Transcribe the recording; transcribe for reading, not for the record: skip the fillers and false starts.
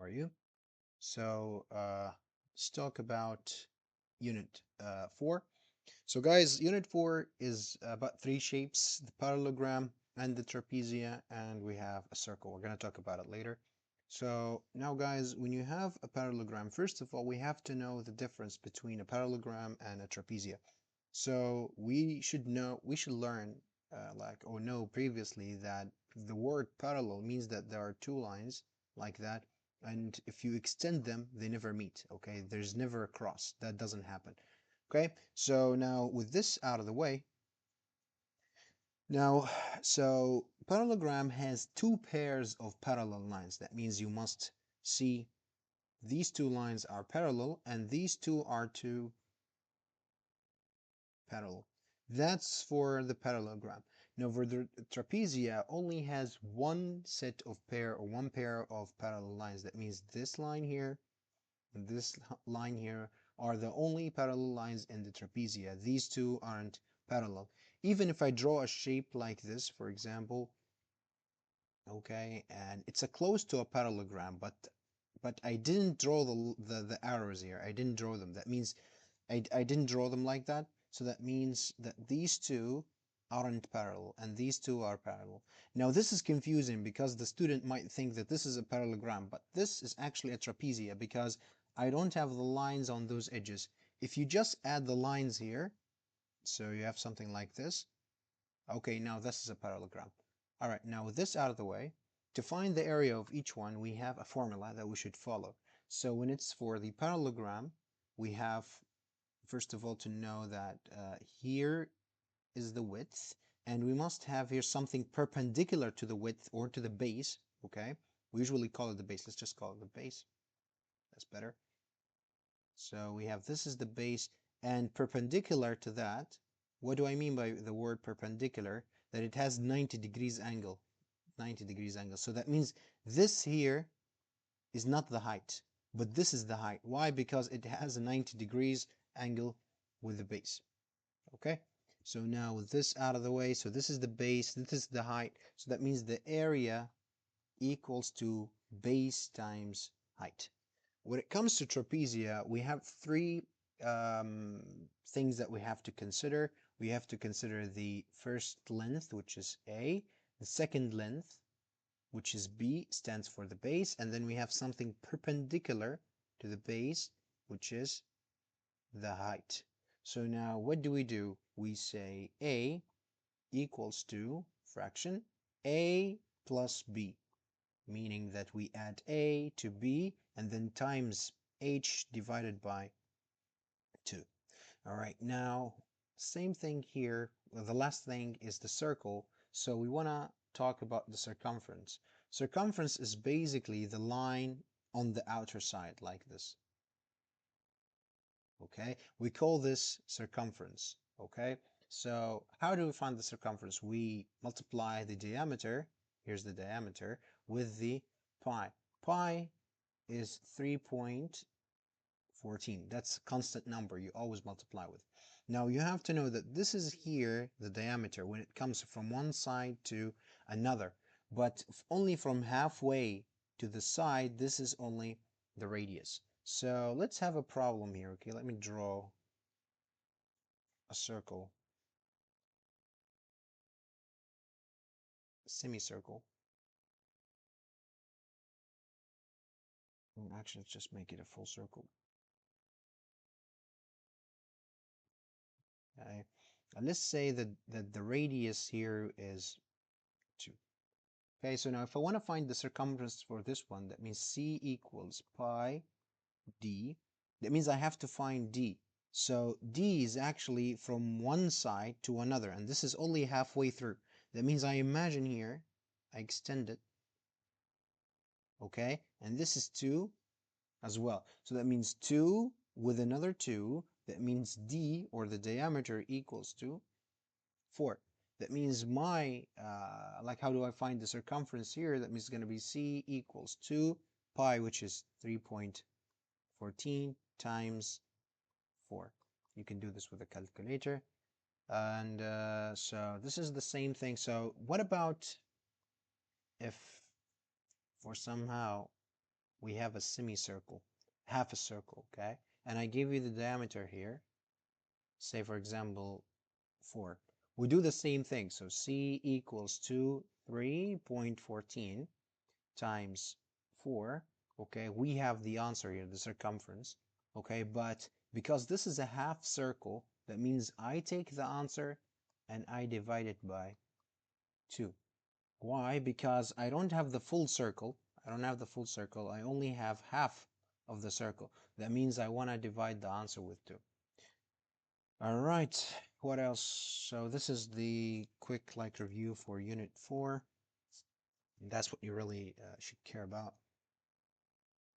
are you? So let's talk about Unit 4. So guys, Unit 4 is about three shapes, the parallelogram and the trapezia, and we have a circle. We're going to talk about it later. So now guys, when you have a parallelogram, first of all, we have to know the difference between a parallelogram and a trapezia. So we should learn or know previously that the word parallel means that there are two lines like that, and if you extend them, they never meet, okay? There's never a cross. That doesn't happen. Okay, so now with this out of the way, now, so parallelogram has two pairs of parallel lines. That means you must see these two lines are parallel and these two are two parallel. That's for the parallelogram. Now for the trapezia only has one set of pair or one pair of parallel lines. That means this line here and this line here are the only parallel lines in the trapezia. These two aren't parallel. Even if I draw a shape like this, for example, okay, and it's a close to a parallelogram, but I didn't draw the arrows here. I didn't draw them. That means I didn't draw them like that. So that means that these two aren't parallel and these two are parallel. Now this is confusing because the student might think that this is a parallelogram, but this is actually a trapezia because I don't have the lines on those edges. If you just add the lines here, so you have something like this. Okay, now this is a parallelogram. All right, now with this out of the way, to find the area of each one, we have a formula that we should follow. So when it's for the parallelogram, we have first of all to know that here is the width, and we must have here something perpendicular to the width or to the base. Okay, we usually call it the base. Let's just call it the base. That's better. So we have this is the base, and perpendicular to that, what do I mean by the word perpendicular? That it has 90 degrees angle. 90 degrees angle. So that means this here is not the height, but this is the height. Why? Because it has a 90 degrees angle with the base. Okay, so now with this out of the way, so this is the base, this is the height, so that means the area equals to base times height. When it comes to trapezia, we have three um, things that we have to consider. We have to consider the first length, which is A, the second length, which is B, stands for the base, and then we have something perpendicular to the base, which is the height. So now what do? We say A equals to fraction A plus B, meaning that we add A to B and then times H divided by 2. All right, now same thing here. Well, the last thing is the circle. So we want to talk about the circumference. Circumference is basically the line on the outer side like this. Okay, we call this circumference. Okay, so how do we find the circumference? We multiply the diameter, here's the diameter, with the pi. Pi is 3.14. That's a constant number you always multiply with. Now you have to know that this is here the diameter when it comes from one side to another, but only from halfway to the side, this is only the radius. So let's have a problem here. Okay, let me draw a circle, a semicircle. Actually, let's just make it a full circle. Okay, and let's say that the radius here is 2. Okay, so now if I want to find the circumference for this one, that means C equals pi d. That means I have to find d. So d is actually from one side to another, and this is only halfway through. That means I imagine here, I extend it, okay, and this is 2 as well. So that means 2 with another 2. That means d, or the diameter, equals to 4. That means my, like how do I find the circumference here? That means it's going to be C equals 2 pi, which is 3.14 times 4. You can do this with a calculator. And so this is the same thing. So what about if for somehow we have a semicircle, half a circle, okay? And I give you the diameter here, say for example 4. We do the same thing, so C equals to 3.14 times 4, okay? We have the answer here, the circumference, okay? But because this is a half circle, that means I take the answer and I divide it by 2. Why? Because I don't have the full circle. I don't have the full circle. I only have half of the circle. That means I want to divide the answer with 2. All right, what else? So this is the quick review for Unit 4. That's what you really should care about.